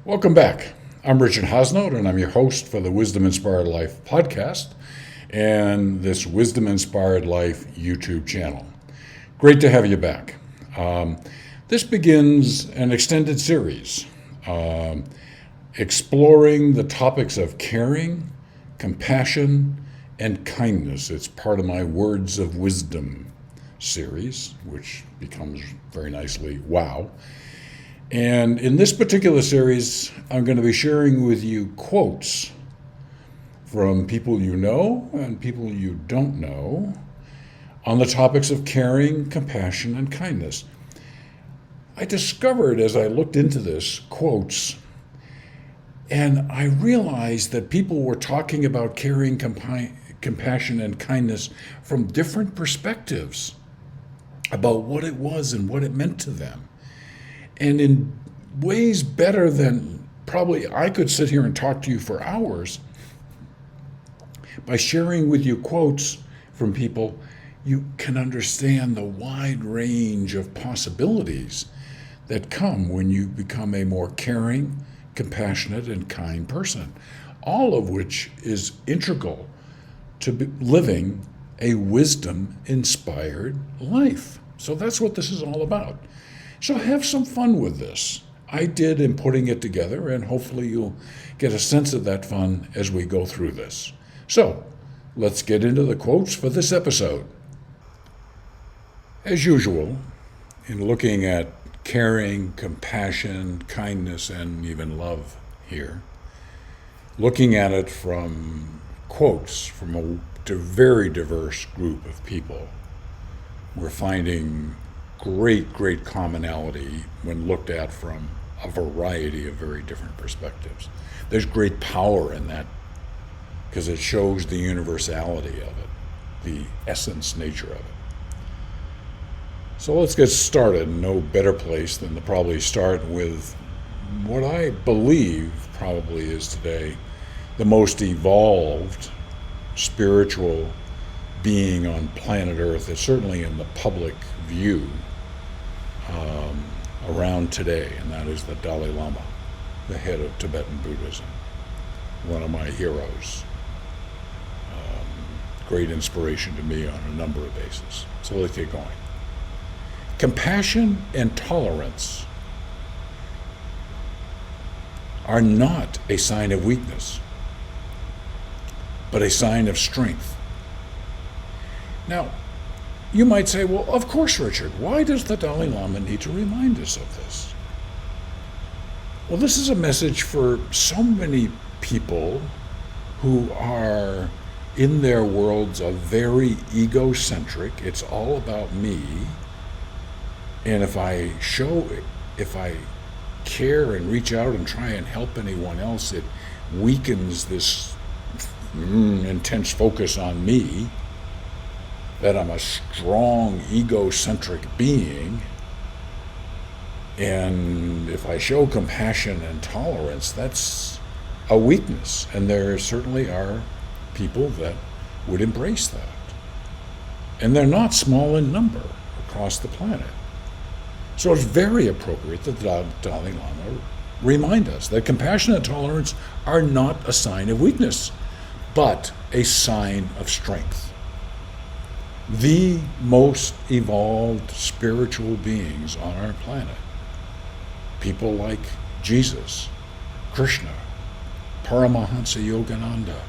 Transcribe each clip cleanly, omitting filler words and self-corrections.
Welcome back. I'm Richard Hosnote, and I'm your host for the Wisdom Inspired Life podcast and this Wisdom Inspired Life YouTube channel. Great to have you back. This begins an extended series exploring the topics of caring, compassion, and kindness. It's part of my Words of Wisdom series, which becomes very nicely WOW. And in this particular series, I'm going to be sharing with you quotes from people you know and people you don't know on the topics of caring, compassion, and kindness. I discovered as I looked into this quotes, and I realized that people were talking about caring, compassion, and kindness from different perspectives about what it was and what it meant to them. And in ways better than probably I could sit here and talk to you for hours, by sharing with you quotes from people, you can understand the wide range of possibilities that come when you become a more caring, compassionate, and kind person, all of which is integral to living a wisdom-inspired life. So that's what this is all about. So have some fun with this. I did in putting it together, and hopefully you'll get a sense of that fun as we go through this. So let's get into the quotes for this episode. As usual, in looking at caring, compassion, kindness, and even love here, looking at it from quotes from a very diverse group of people, we're finding great commonality when looked at from a variety of very different perspectives. There's great power in that because it shows the universality of it, the essence nature of it. So let's get started. No better place than to probably start with what I believe probably is today the most evolved spiritual being on planet Earth. It's certainly in the public view around today, and that is the Dalai Lama, the head of Tibetan Buddhism, one of my heroes. Great inspiration to me on a number of bases. So let's get going. Compassion and tolerance are not a sign of weakness, but a sign of strength. Now, you might say, well, of course, Richard, why does the Dalai Lama need to remind us of this? Well, this is a message for so many people who are in their worlds of very egocentric. It's all about me. And if I care and reach out and try and help anyone else, it weakens this intense focus on me, that I'm a strong, egocentric being. And if I show compassion and tolerance, that's a weakness. And there certainly are people that would embrace that. And they're not small in number across the planet. So it's very appropriate that the Dalai Lama remind us that compassion and tolerance are not a sign of weakness, but a sign of strength. The most evolved spiritual beings on our planet, people like Jesus, Krishna, Paramahansa Yogananda,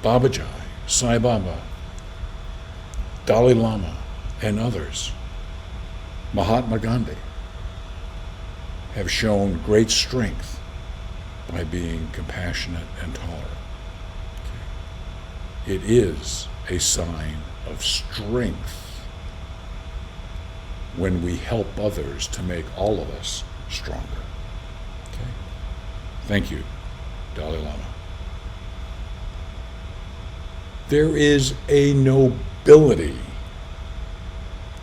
Babaji, Sai Baba, Dalai Lama, and others, Mahatma Gandhi, have shown great strength by being compassionate and tolerant. It is a sign of strength when we help others to make all of us stronger. Okay? Thank you, Dalai Lama. There is a nobility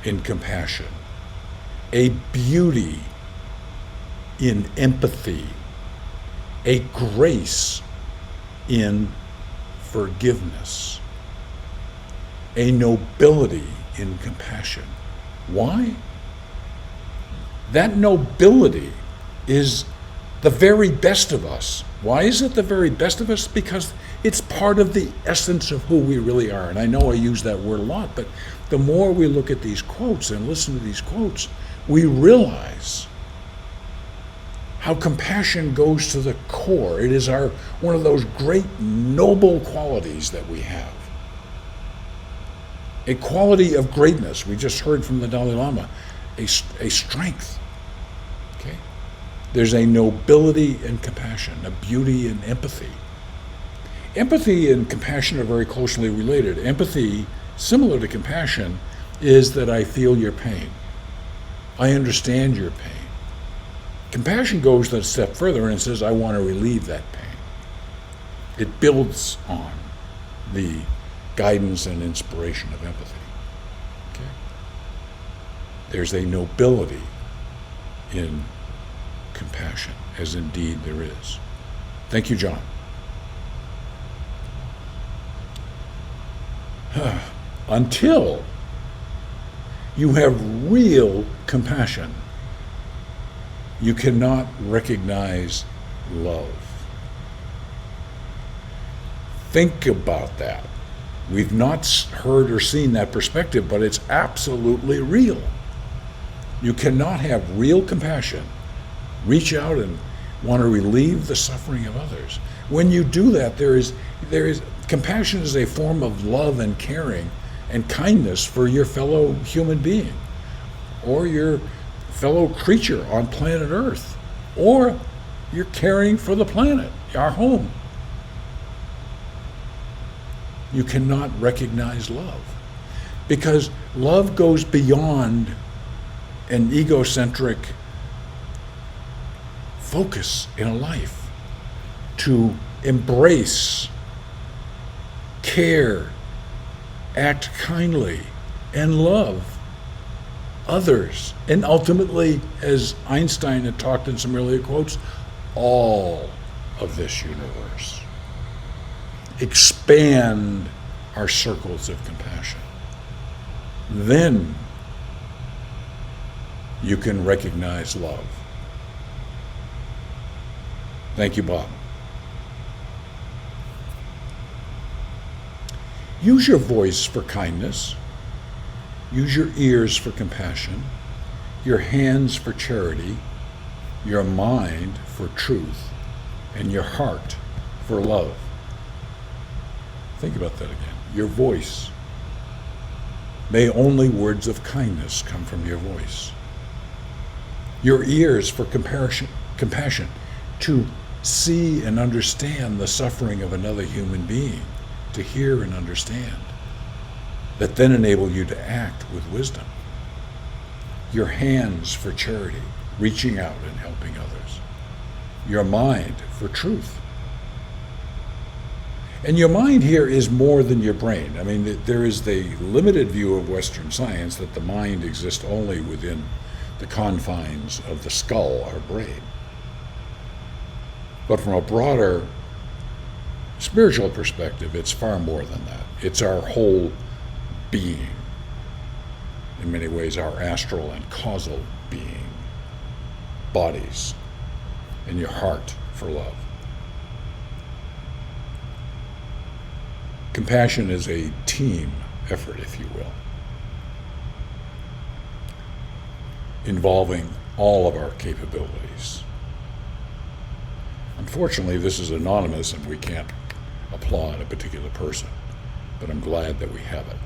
in compassion, a beauty in empathy, a grace in forgiveness, a nobility in compassion. Why? That nobility is The very best of us. Why is it the very best of us? Because it's part of the essence of who we really are. And I know I use that word a lot, but the more we look at these quotes and listen to these quotes, we realize how compassion goes to the core. It is one of those great noble qualities that we have. A quality of greatness. We just heard from the Dalai Lama. A strength. Okay? There's a nobility in compassion, a beauty in empathy. Empathy and compassion are very closely related. Empathy, similar to compassion, is that I feel your pain. I understand your pain. Compassion goes a step further and says, I want to relieve that pain. It builds on the guidance and inspiration of empathy. Okay? There's a nobility in compassion, as indeed there is. Thank you, John. Until you have real compassion, you cannot recognize love. Think about that. We've not heard or seen that perspective, but it's absolutely real. You cannot have real compassion, reach out and want to relieve the suffering of others. When you do that, there is compassion is a form of love and caring and kindness for your fellow human being or your fellow creature on planet Earth, or you're caring for the planet, our home. You cannot recognize love because love goes beyond an egocentric focus in a life to embrace, care, act kindly, and love others, and ultimately, as Einstein had talked in some earlier quotes, all of this universe. Expand our circles of compassion. Then you can recognize love. Thank you, Bob. Use your voice for kindness. Use your ears for compassion, your hands for charity, your mind for truth, and your heart for love. Think about that again. Your voice. May only words of kindness come from your voice. Your ears for compassion, to see and understand the suffering of another human being, to hear and understand, that then enable you to act with wisdom. Your hands for charity, reaching out and helping others. Your mind for truth. And your mind here is more than your brain. I mean, there is the limited view of Western science that the mind exists only within the confines of the skull, our brain. But from a broader spiritual perspective, it's far more than that. It's our whole being. In many ways, our astral and causal being. Bodies. And your heart for love. Compassion is a team effort, if you will, involving all of our capabilities. Unfortunately, this is anonymous and we can't applaud a particular person, but I'm glad that we have it.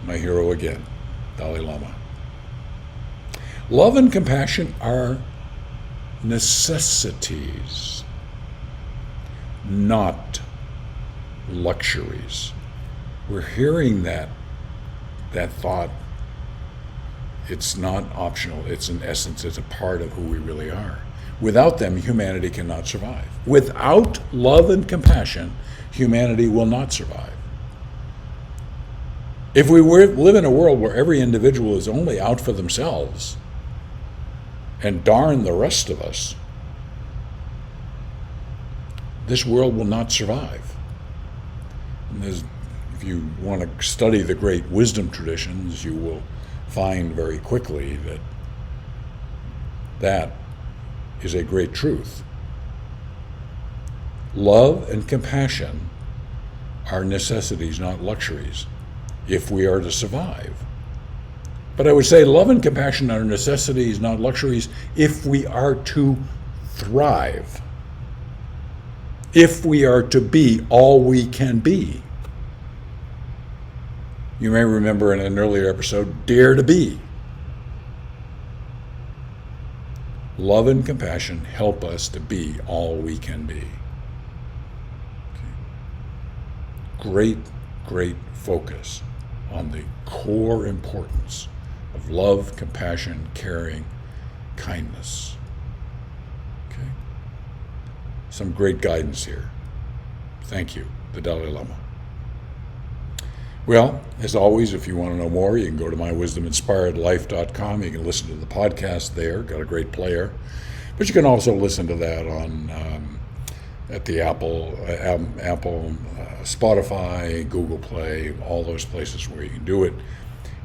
My hero again, Dalai Lama. Love and compassion are necessities, not luxuries. We're hearing that thought. It's not optional. It's an essence. It's a part of who we really are. Without them, humanity cannot survive. Without love and compassion, humanity will not survive. If we live in a world where every individual is only out for themselves, and darn the rest of us, this world will not survive. And if you want to study the great wisdom traditions, you will find very quickly that That is a great truth. Love and compassion are necessities, not luxuries, if we are to survive. But I would say love and compassion are necessities, not luxuries, if we are to thrive. If we are to be all we can be. You may remember in an earlier episode, dare to be. Love and compassion help us to be all we can be. Okay. Great focus on the core importance of love, compassion, caring, kindness. Okay. Some great guidance here. Thank you, the Dalai Lama. Well, as always, if you want to know more, you can go to mywisdominspiredlife.com. You can listen to the podcast there. Got a great player. But you can also listen to that on at the Apple, Spotify, Google Play, all those places where you can do it.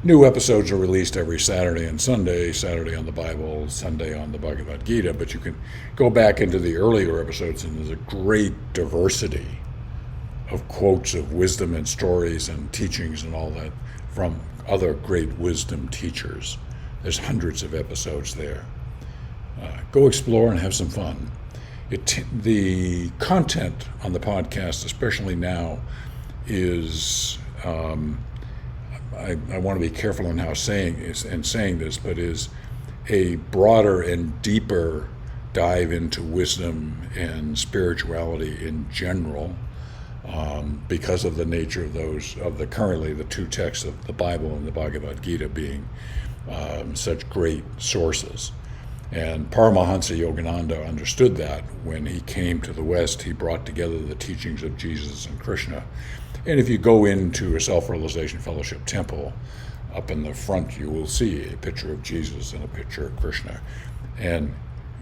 New episodes are released every Saturday and Sunday, Saturday on the Bible, Sunday on the Bhagavad Gita. But you can go back into the earlier episodes, and there's a great diversity of quotes of wisdom and stories and teachings and all that from other great wisdom teachers. There's hundreds of episodes there. Go explore and have some fun. The content on the podcast, especially now, is I want to be careful in how saying this, but is a broader and deeper dive into wisdom and spirituality in general. Because of the nature of currently the two texts of the Bible and the Bhagavad Gita being such great sources. And Paramahansa Yogananda understood that when he came to the West. He brought together the teachings of Jesus and Krishna. And if you go into a Self-Realization Fellowship temple, up in the front you will see a picture of Jesus and a picture of Krishna. And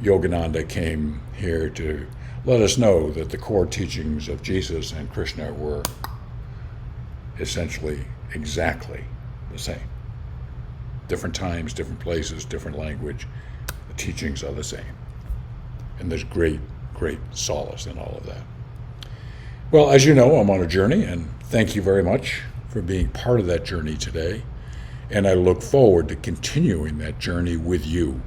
Yogananda came here to let us know that the core teachings of Jesus and Krishna were essentially exactly the same. Different times, different places, different language. The teachings are the same. And there's great solace in all of that. Well, as you know, I'm on a journey, and thank you very much for being part of that journey today. And I look forward to continuing that journey with you.